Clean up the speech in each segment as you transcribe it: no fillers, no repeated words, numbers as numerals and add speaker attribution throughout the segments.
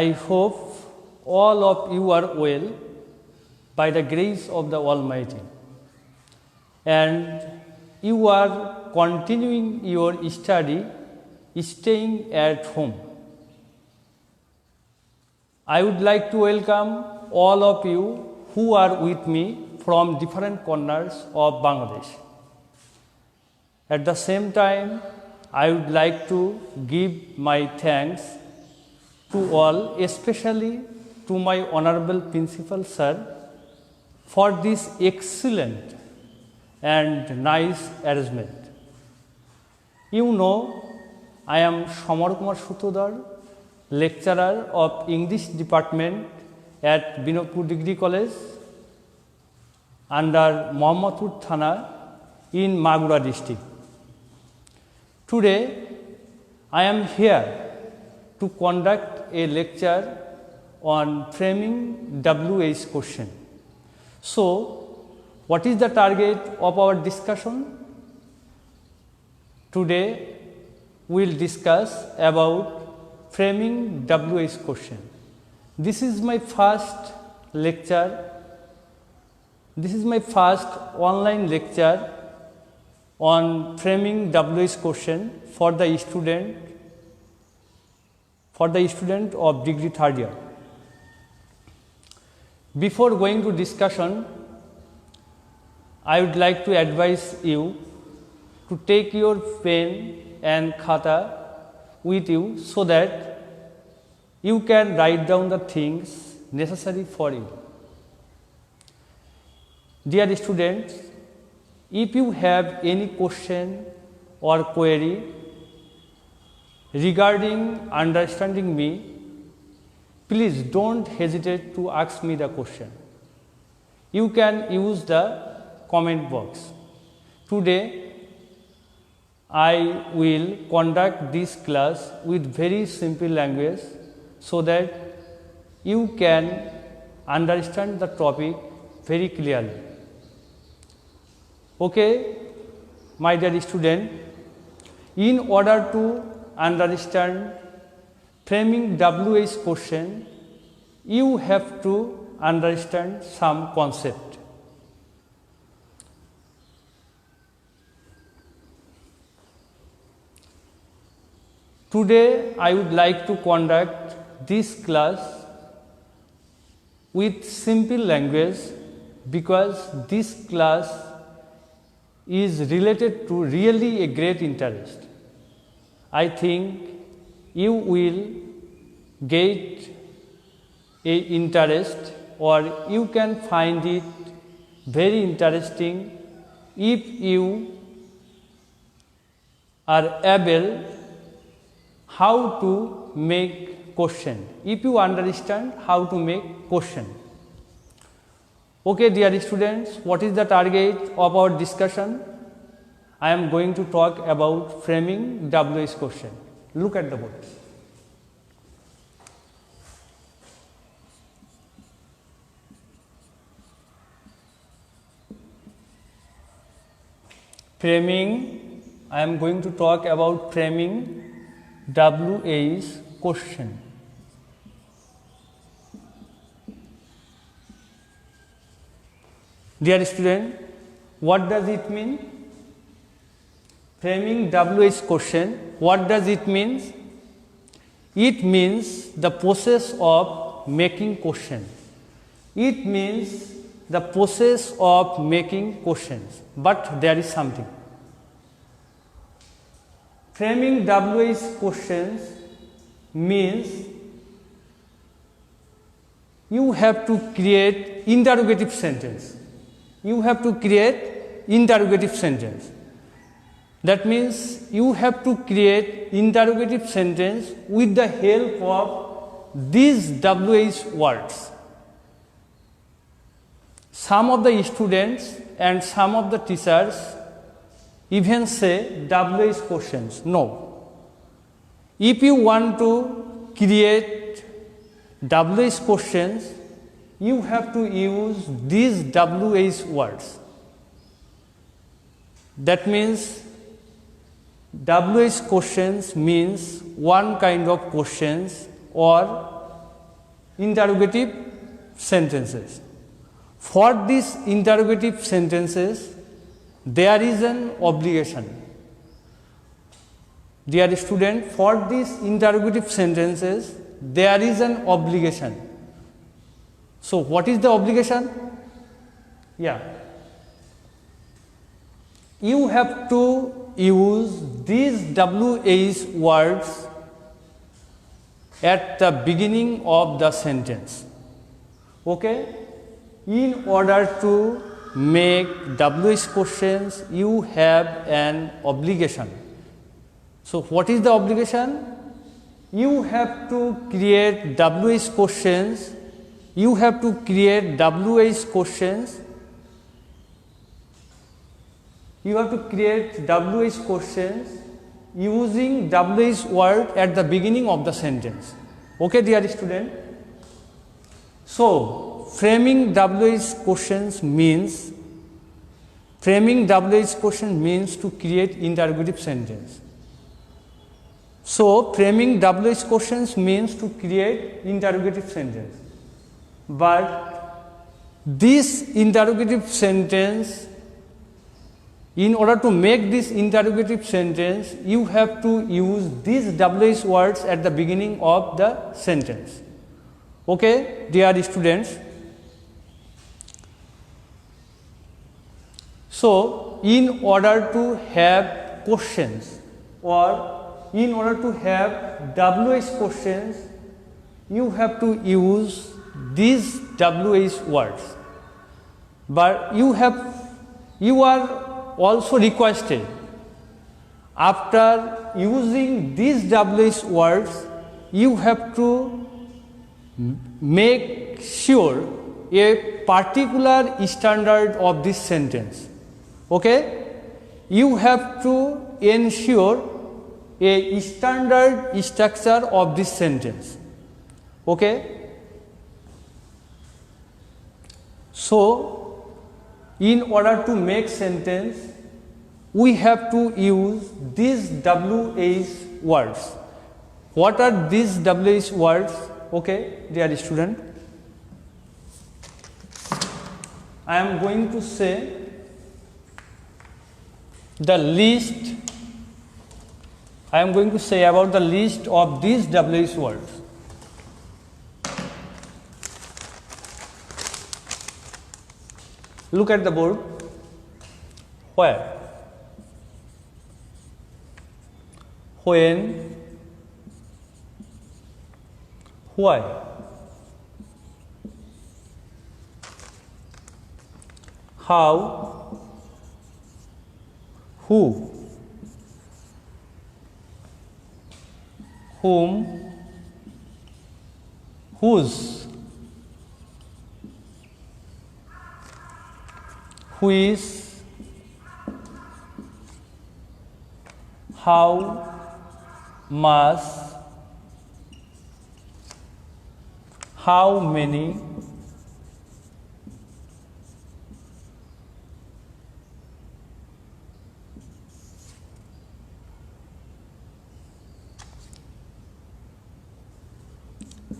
Speaker 1: I hope all of you are well by the grace of the Almighty, and you are continuing your study, staying at home. I would like to welcome all of you who are with me from different corners of Bangladesh. At the same time, I would like to give my thanks to all, especially to my Honorable Principal Sir, for this excellent and nice arrangement. You know, I am Shamar Kumar Sutodar, lecturer of English department at Binokpur Degree College under Mohammadpur Thana in Magura district. Today, I am here to conduct a lecture on framing WH question. So, what is the target of our discussion? Today, we will discuss about framing WH question. This is my first lecture. This is my first online lecture on framing WH question for the student of degree third year. Before going to discussion, I would like to advise you to take your pen and khata with you so that you can write down the things necessary for you. Dear students, if you have any question or query regarding understanding me, please don't hesitate to ask me the question. You can use the comment box. Today, I will conduct this class with very simple language so that you can understand the topic very clearly. Okay, my dear student, in order to understand framing WH question, you have to understand some concept. Today, I would like to conduct this class with simple language because this class is related to really a great interest. I think you will get a interest or you can find it very interesting if you are able how to make question, if you understand how to make question. Okay, dear students, what is the target of our discussion? I am going to talk about framing WH question. Look at the board. Framing, I am going to talk about framing WH question. Dear student, what does it mean? Framing WH question, what does it mean? It means the process of making question. It means the process of making questions, but there is something. Framing WH questions means you have to create interrogative sentence. You have to create interrogative sentence. That means you have to create interrogative sentence with the help of these WH words. Some of the students and some of the teachers even say WH questions. No. If you want to create WH questions, you have to use these WH words. That means WH questions means one kind of questions or interrogative sentences. For these interrogative sentences, there is an obligation. Dear student, for these interrogative sentences, there is an obligation. So, what is the obligation? Yeah. You have to use these WH words at the beginning of the sentence. Okay? In order to make WH questions, you have an obligation. So, what is the obligation? You have to create WH questions. You have to create WH questions. You have to create WH questions using WH word at the beginning of the sentence. Okay, dear student? So, framing WH questions means to create interrogative sentence. So, framing WH questions means to create interrogative sentence. But this interrogative sentence, in order to make this interrogative sentence, you have to use these WH words at the beginning of the sentence. Okay, dear students? So, in order to have questions or in order to have WH questions, you have to use these WH words. But you are also requested, after using these WH words, you have to make sure a particular standard of this sentence. Okay? You have to ensure a standard structure of this sentence. Okay? So, in order to make sentence, we have to use these WH words. What are these WH words? Okay, dear student, I am going to say the list. I am going to say about the list of these WH words. Look at the board. Where? When? Why? How? Who? Whom? Whose? Which? How? Much? How many?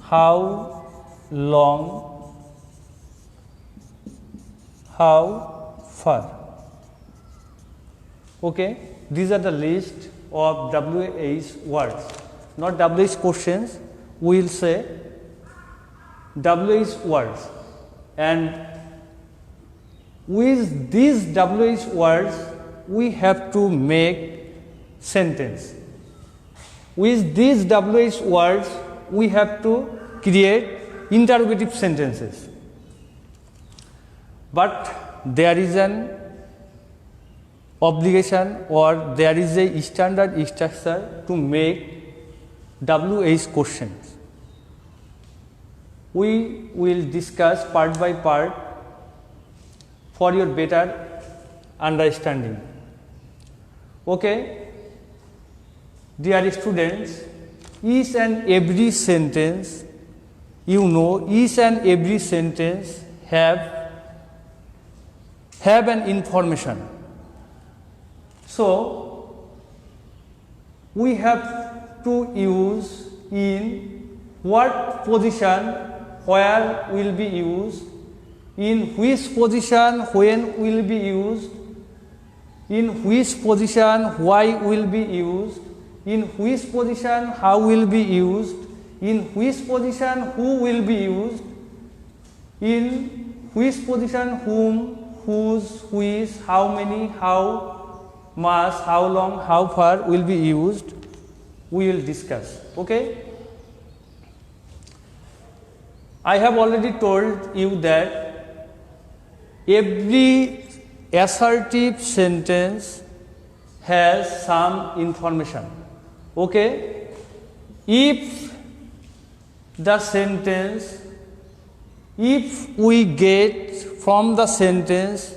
Speaker 1: How long? How far? Okay, these are the list of WH words, not WH questions. We will say WH words, and with these WH words we have to make sentence. With these WH words we have to create interrogative sentences. But there is an obligation or there is a standard structure to make WH questions. We will discuss part by part for your better understanding. Okay, dear students, each and every sentence, you know, each and every sentence have an information. So, we have to use in what position where will be used, in which position when will be used, in which position why will be used, in which position how will be used, in which position who will be used, in which position whom, whose, which, how many, how much, how long, how far will be used, we will discuss. Okay? I have already told you that every assertive sentence has some information. Okay? If the sentence, if we get from the sentence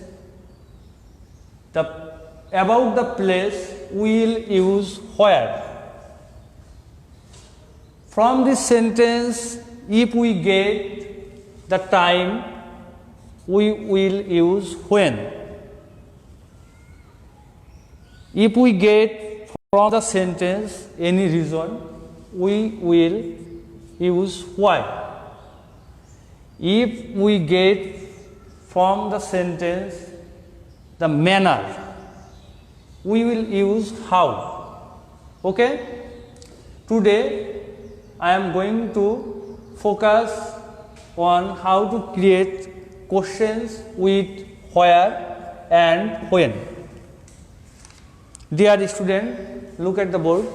Speaker 1: about the place, we will use where. From this sentence, if we get the time, we will use when. If we get from the sentence any reason, we will use why. If we get from the sentence the manner, we will use how. Okay? Today I am going to focus on how to create questions with where and when. Dear student, look at the board.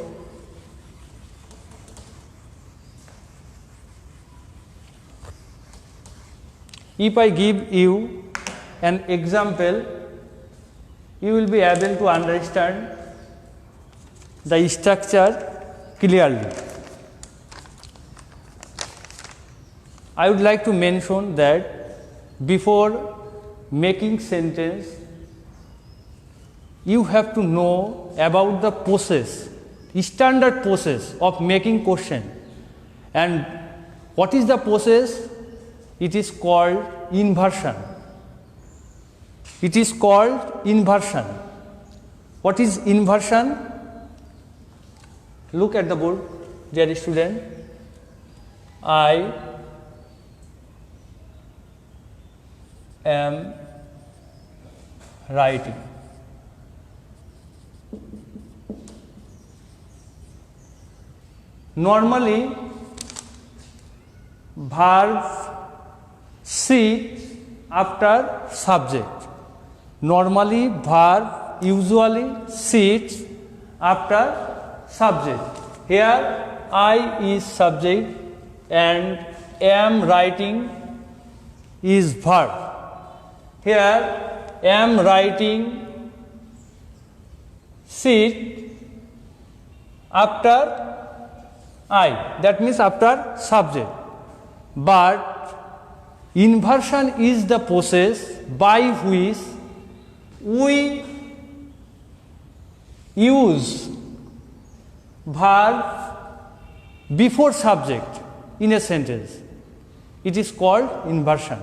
Speaker 1: If I give you an example, you will be able to understand the structure clearly. I would like to mention that before making sentence, you have to know about the process, standard process of making question. And what is the process? It is called inversion. It is called inversion. What is inversion? Look at the board, dear student. I am writing. Normally, verb sits after subject. Normally, verb usually sits after subject. Here, I is subject and am writing is verb. Here, am writing sit after I, that means after subject. But inversion is the process by which we use verb before subject in a sentence. It is called inversion.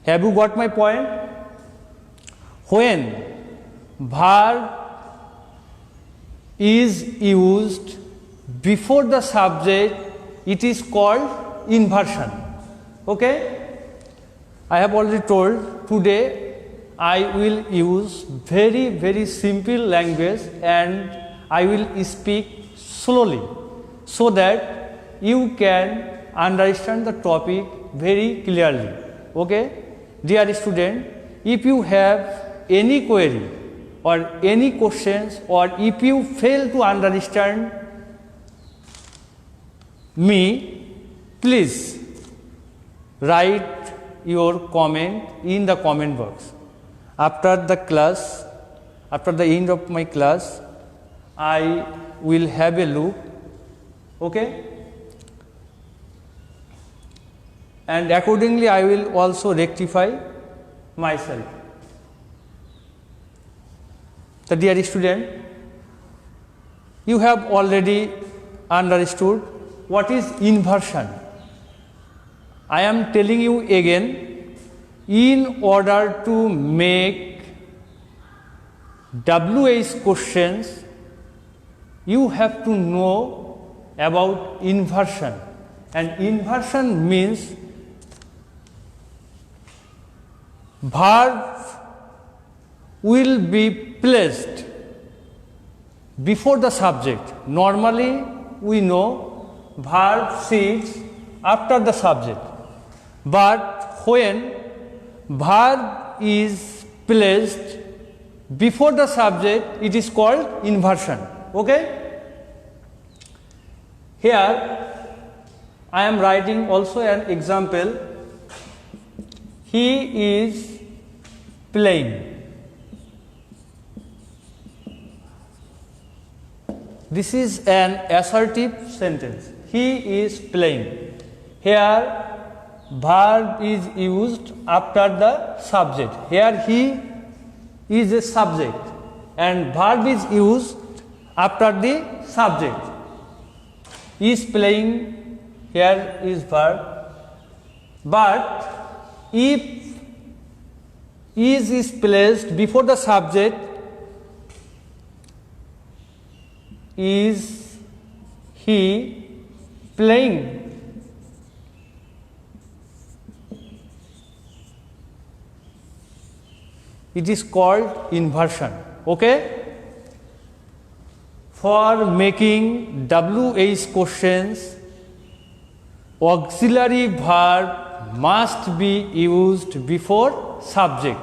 Speaker 1: Have you got my point? When verb is used before the subject, it is called inversion. Okay? I have already told today I will use very simple language and I will speak slowly so that you can understand the topic very clearly. Okay? Dear student, if you have any query or any questions, or if you fail to understand me, please write your comment in the comment box. After the class, after the end of my class, I will have a look. Okay? And accordingly, I will also rectify myself. So, dear student, you have already understood what is inversion. I am telling you again, in order to make WH questions, you have to know about inversion. And inversion means verb will be placed before the subject. Normally, we know verb sits after the subject, but when verb is placed before the subject, it is called inversion. Okay? Here, I am writing also an example. He is playing. This is an assertive sentence. He is playing. Here, verb is used after the subject. Here, he is a subject and verb is used after the subject. Is playing, here is verb. But if is placed before the subject, is he playing? It is called inversion. Okay? For making WH questions, auxiliary verb must be used before subject.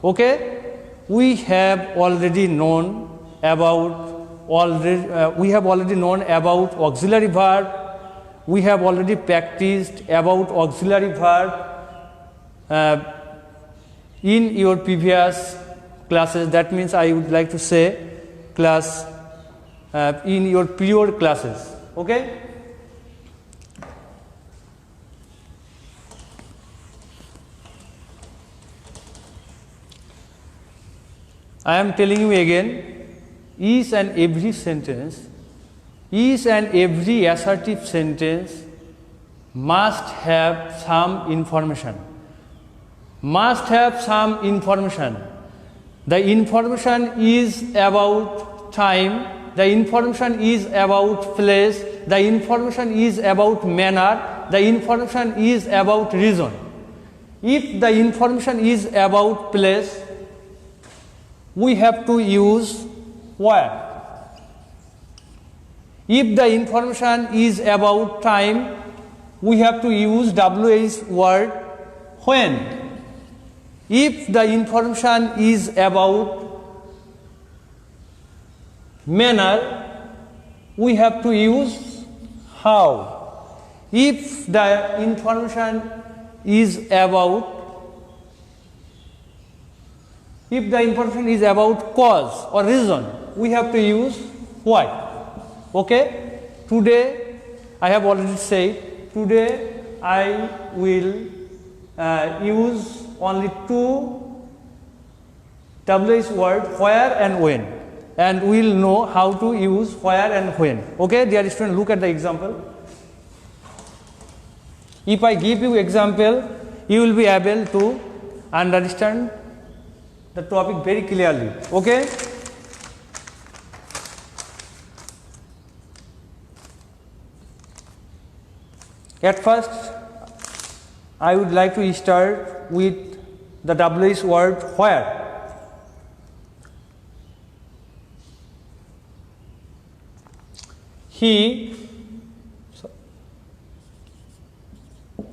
Speaker 1: Okay? We have already known about auxiliary verb. We have already practiced about auxiliary verb in your previous classes. That means I would like to say class in your prior classes. Okay? I am telling you again, each and every sentence, each and every assertive sentence must have some information. Must have some information. The information is about time, the information is about place, the information is about manner, the information is about reason. If the information is about place, we have to use where. If the information is about time, we have to use WH word when. If the information is about manner, we have to use how. If the information is about cause or reason, we have to use why. Okay? Today, I have already said, today I will use only two WH word, where and when, and we will know how to use where and when. Okay, dear students, look at the example. If I give you example, you will be able to understand the topic very clearly. Okay? At first, I would like to start with the WH word where. He,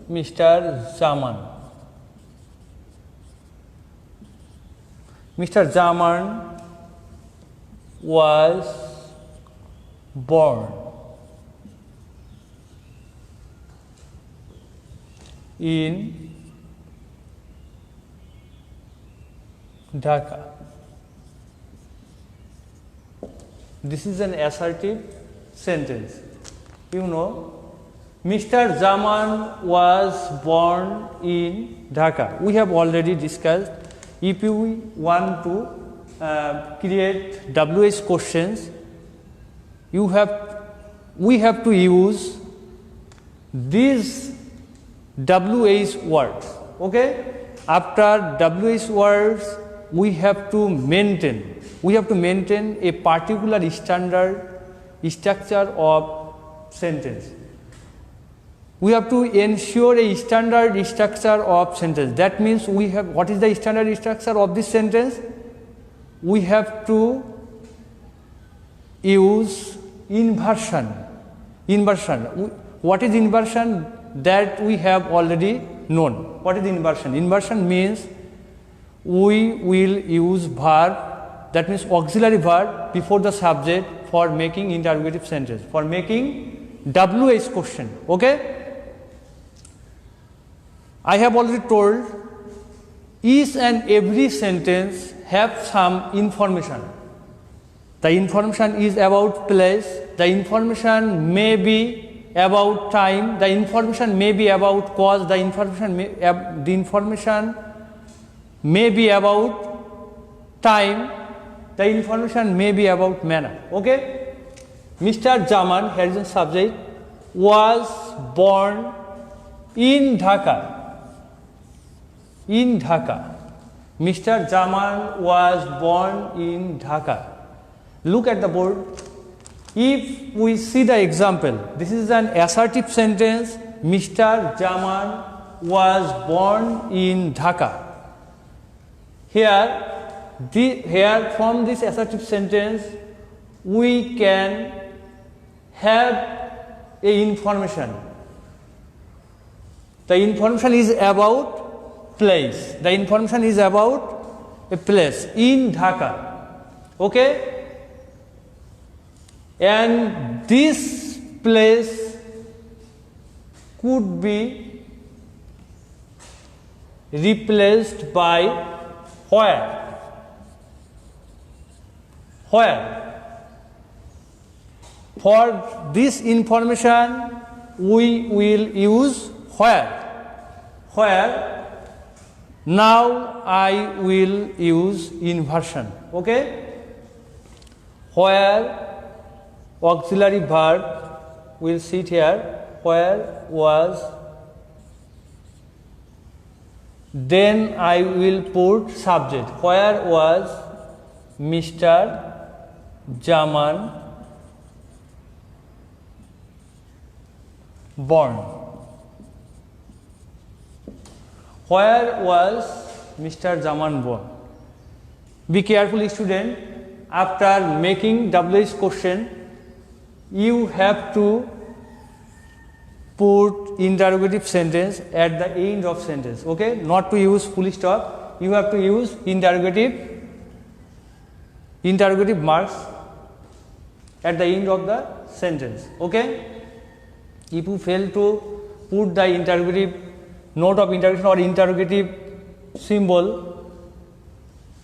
Speaker 1: Mr. Zaman. Mr. Zaman was born in Dhaka. This is an assertive sentence. You know, Mr. Zaman was born in Dhaka. We have already discussed. If you want to create WH questions, we have to use these WH words. Okay? After WH words, we have to maintain a particular standard structure of sentence. we have to ensure a standard structure of sentence. That means we have, what is the standard structure of this sentence? We have to use inversion. Inversion. What is inversion? That we have already known. What is inversion? Inversion means we will use verb, that means auxiliary verb before the subject for making interrogative sentence, for making WH question. Okay? I have already told each and every sentence have some information. The information is about place, the information may be about time, the information may be about cause, the information may be about time, the information may be about manner. Okay? Mr. Zaman, here is the subject, was born in Dhaka. In Dhaka. Mr. Zaman was born in Dhaka. Look at the board. If we see the example, this is an assertive sentence. Mr. Zaman was born in Dhaka. Here from this assertive sentence, we can have a information. The information is about place. The information is about a place in Dhaka. Okay? And this place could be replaced by where? Where? For this information, we will use where? Where? Now I will use inversion. Okay? Where auxiliary verb will sit here. Where was? Then I will put subject. Where was Mr. Zaman born? Where was Mr. Zaman born? Be careful, student. After making WH question, you have to put interrogative sentence at the end of sentence. Okay? Not to use full stop. You have to use interrogative marks at the end of the sentence. Okay? If you fail to put the interrogative note of interrogation or interrogative symbol,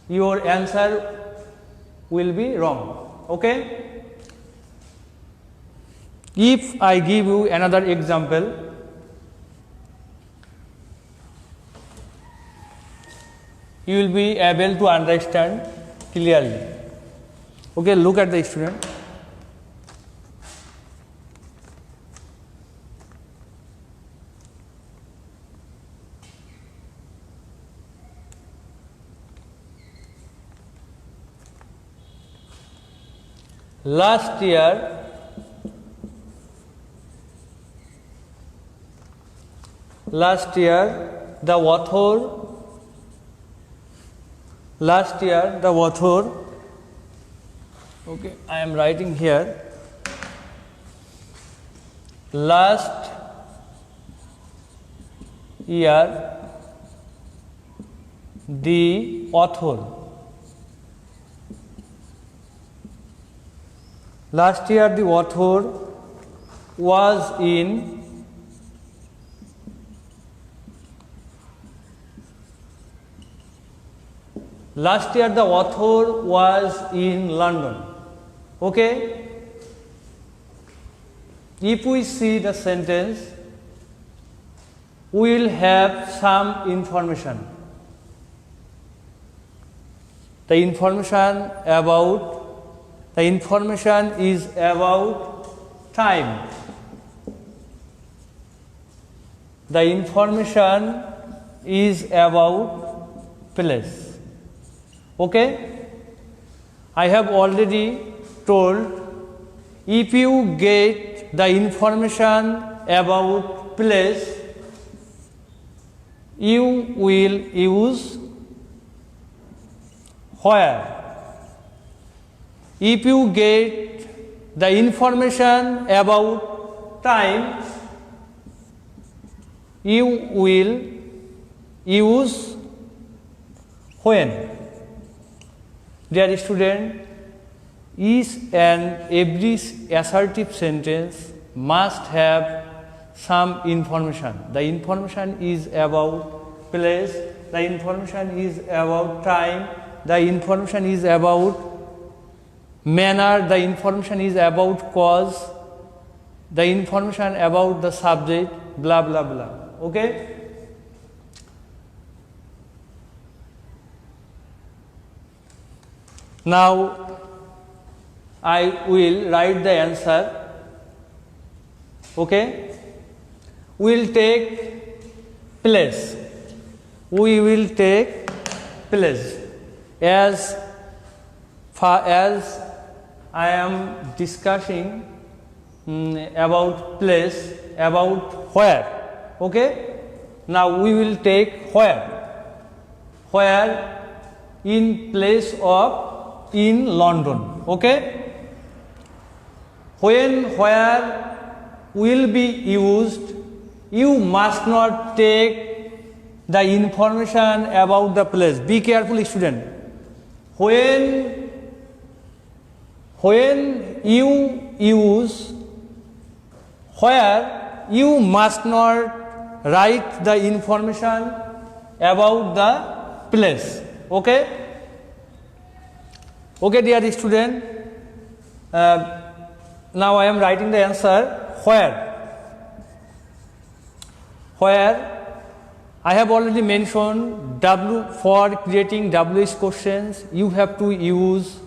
Speaker 1: your answer will be wrong. Okay? If I give you another example, you will be able to understand clearly. Okay, look at the student. Last year, the author, okay, I am writing here, last year the author was in London. Okay? If we see the sentence, we will have some information. The information is about time. The information is about place. Okay? I have already told, if you get the information about place, you will use where. If you get the information about time, you will use when. Dear student, each and every assertive sentence must have some information. The information is about place, the information is about time, the information is about manner, the information is about cause, the information about the subject, blah blah blah. Okay? Now I will write the answer. Okay? We will take place. We will take place. As far as I am discussing about place, about where. Okay? Now we will take where. Where in place of in London. Okay? When where will be used, you must not take the information about the place. Be careful, student. When you use where, you must not write the information about the place. Okay? Okay, dear student. Now I am writing the answer where. Where I have already mentioned for creating WH questions, you have to use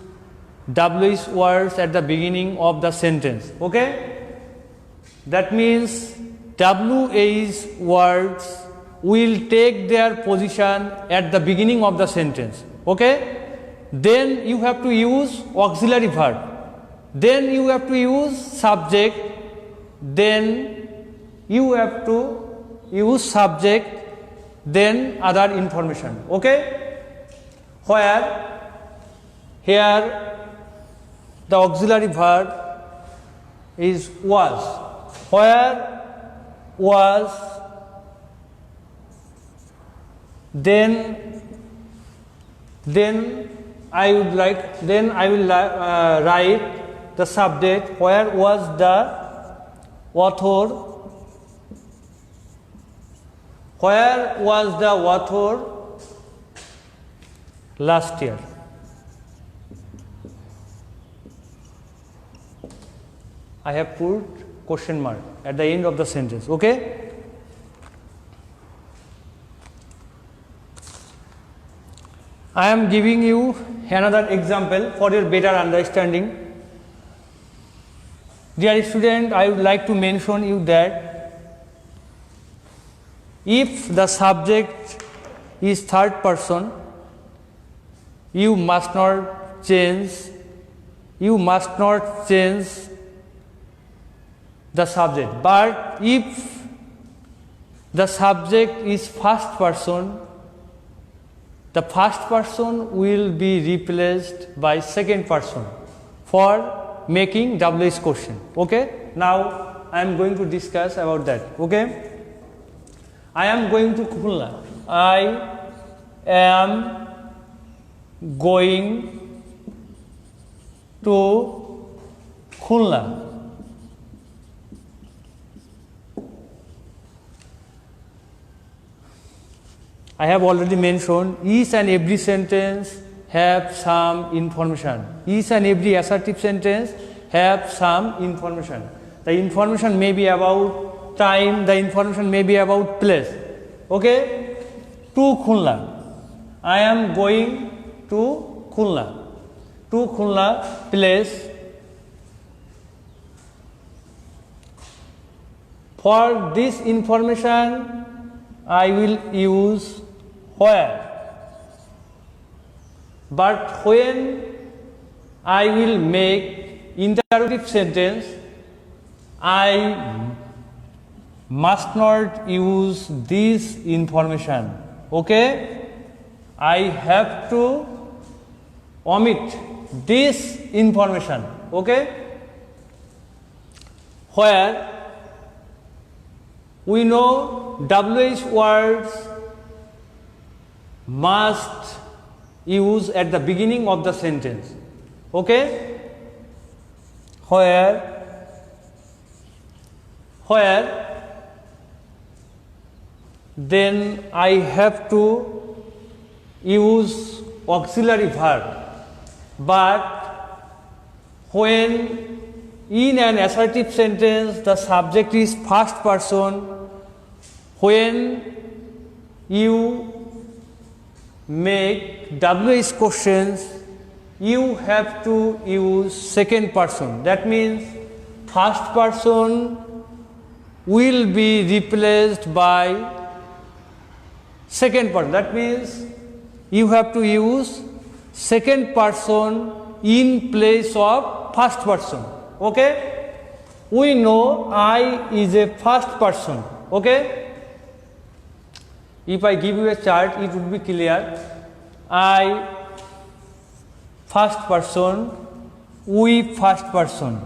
Speaker 1: WH words at the beginning of the sentence. Okay? That means WH words will take their position at the beginning of the sentence. Okay? Then you have to use auxiliary verb. Then you have to use subject. Then you have to use subject, then other information. Okay? Where, here the auxiliary verb is was. Where was, then I will write the subject. Where was the author? Where was the author last year? I have put question mark at the end of the sentence. Okay? I am giving you another example for your better understanding. Dear student, I would like to mention you that if the subject is third person, you must not change the subject. But if the subject is first person, the first person will be replaced by second person for making WH question. Okay? Now I am going to discuss about that. Okay? I am going to Khulna. I am going to Khulna. I have already mentioned each and every sentence have some information. Each and every assertive sentence have some information. The information may be about time, the information may be about place. Okay? To Khulna. I am going to Khulna. To Khulna place. For this information, I will use where. But when I will make interrogative sentence, I must not use this information. Okay? I have to omit this information. Okay? Where we know WH words must use at the beginning of the sentence. Okay? Where then I have to use auxiliary verb. But when in an assertive sentence the subject is first person, when you make WH questions, you have to use second person. That means first person will be replaced by second person. That means you have to use second person in place of first person. Okay? We know I is a first person. Okay? If I give you a chart, it would be clear. I first person, we first person,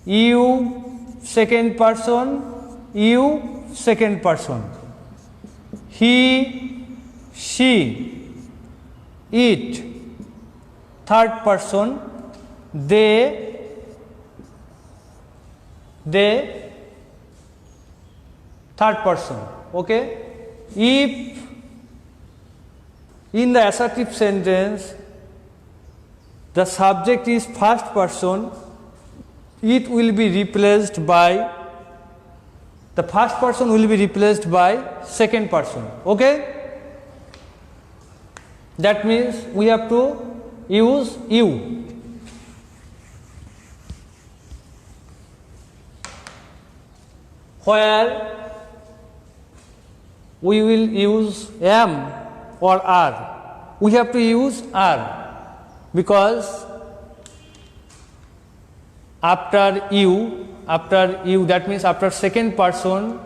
Speaker 1: you second person, you second person, he, she, it third person, they third person. Okay? If in the assertive sentence the subject is first person, it will be replaced by, the first person will be replaced by second person. Okay? That means we have to use you. Where we will use am or are. We have to use are because after you, that means after second person,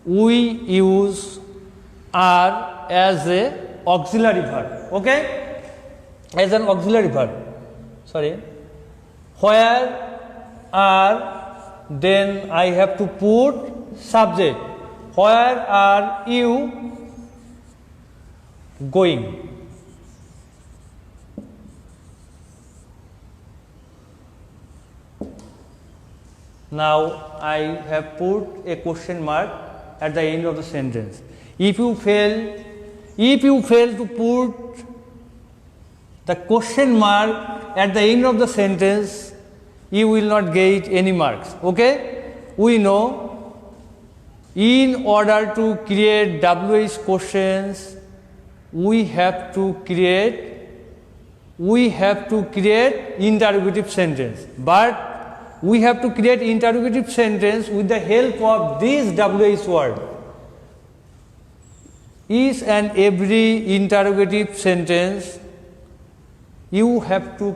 Speaker 1: we use are as a auxiliary verb. Okay? As an auxiliary verb. Sorry. Where are, then I have to put subject. Where are you going? Now I have put a question mark at the end of the sentence. If you fail to put the question mark at the end of the sentence, you will not get any marks. Okay? We know in order to create WH questions, we have to create interrogative sentence. But we have to create interrogative sentence with the help of this WH word. Each and every interrogative sentence you have to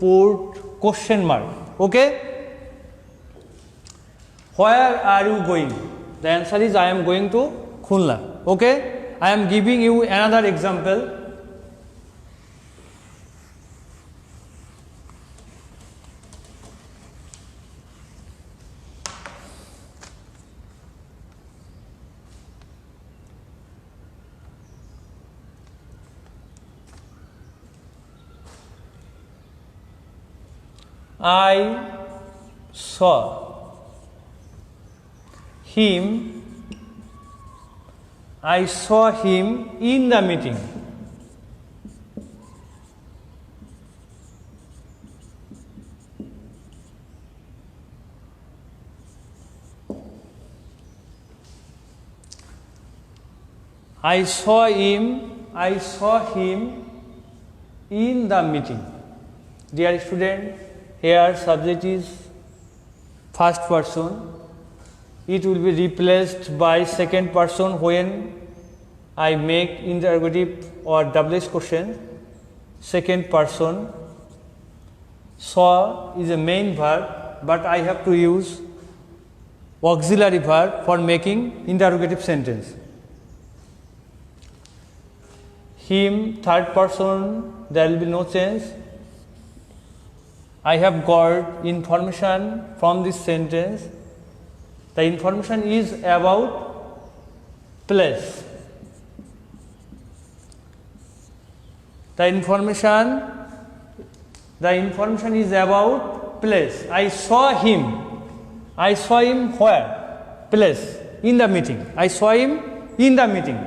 Speaker 1: put question mark. Okay? Where are you going? The answer is I am going to Khulna. Okay? I am giving you another example. I saw him in the meeting. I saw him in the meeting. Dear student, here subject is first person. It will be replaced by second person when I make interrogative or WH question. Second person. Saw is a main verb, but I have to use auxiliary verb for making interrogative sentence. Him, third person, there will be no change. I have got information from this sentence. The information is about place. The information is about place. I saw him. I saw him where? Place. In the meeting. I saw him in the meeting.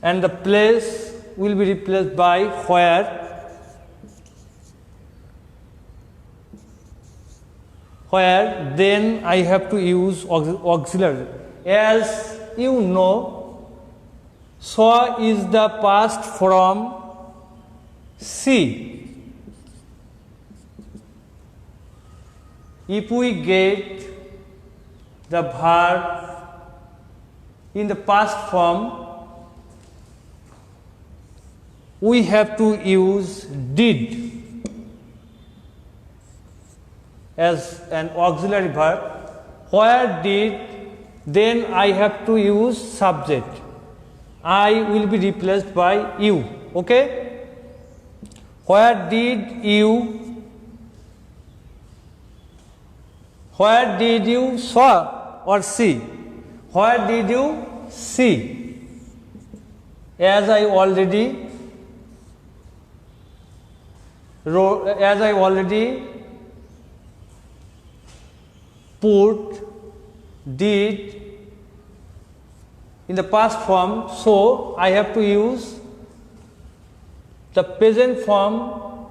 Speaker 1: And the place will be replaced by where. Where then I have to use auxiliary. As you know, saw is the past from see. If we get the verb in the past form, we have to use did as an auxiliary verb. Where did, then I have to use subject. I will be replaced by you. Okay? Where did you saw or see? Where did you see? As I already put did in the past form, so I have to use the present form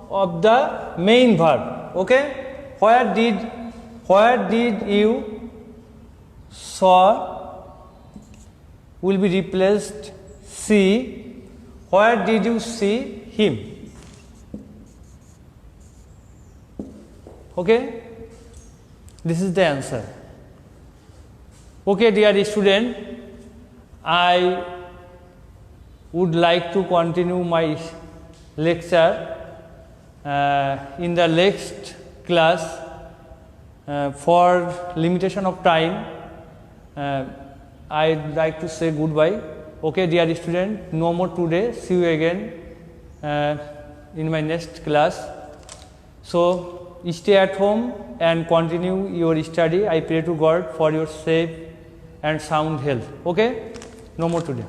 Speaker 1: of the main verb. Okay? Where did you saw will be replaced see. Where did you see him? Okay? This is the answer. Okay, dear student, I would like to continue my lecture in the next class. For limitation of time, I'd like to say goodbye. Okay, dear student, no more today. See you again in my next class. So, stay at home and continue your study. I pray to God for your safe and sound health. Okay? No more today.